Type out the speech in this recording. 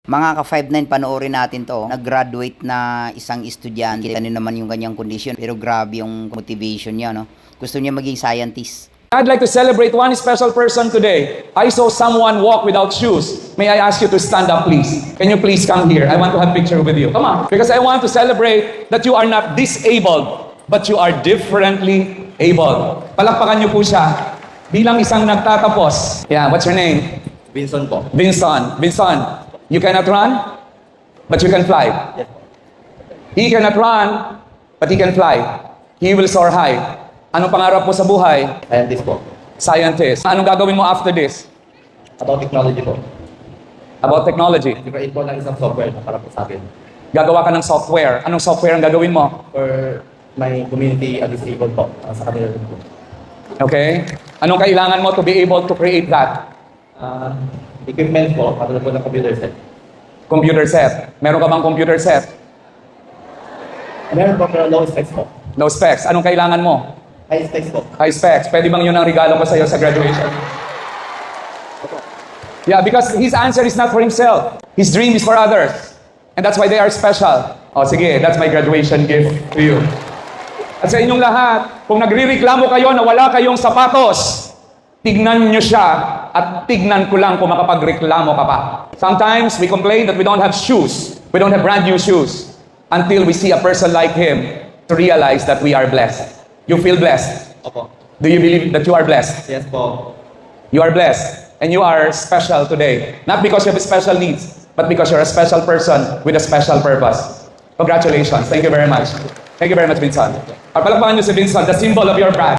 Mga ka-5-9, panoorin natin to. Nag-graduate na isang estudyante. Kita niyo naman yung kanyang condition. Pero grabe yung motivation niya, no? Gusto niya maging scientist. I'd like to celebrate one special person today. I saw someone walk without shoes. May I ask you to stand up, please? Can you please come here? I want to have a picture with you. Come on. Because I want to celebrate that you are not disabled, but you are differently able. Palakpakan niyo po siya bilang isang nagtatapos. Yeah, what's your name? Vincent po. Vincent. Vincent, you cannot run, but you can fly. Yes. He cannot run, but he can fly. He will soar high. Anong pangarap mo sa buhay? Scientist po. Scientist. Anong gagawin mo after this? About technology po. About technology. I-create po ng isang software para po sa akin. Gagawa ka ng software. Anong software ang gagawin mo? For my community disabled po. Sa kanila rin po. Okay? Anong kailangan mo to be able to create that? Equipment po, katulad po ng computer set. Computer set. Meron ka bang computer set? Meron po pero low specs po. No specs. Anong kailangan mo? High specs po. High specs. Pwede bang yun ang regalo ko sa iyo sa graduation? Yeah, because his answer is not for himself. His dream is for others. And that's why they are special. O sige, that's my graduation gift to you. At sa inyong lahat, kung nagrireklamo kayo na wala kayong sapatos, tignan nyo siya at tignan ko lang kung makapagreklamo ka pa. Sometimes we complain that we don't have shoes. We don't have brand new shoes. Until we see a person like him to realize that we are blessed. You feel blessed? Opo. Do you believe that you are blessed? Yes po. You are blessed. And you are special today. Not because you have special needs, but because you're a special person with a special purpose. Congratulations. Thank you very much. Thank you very much, Vincent. Palakpakan niyo si Vincent, the symbol of your brand.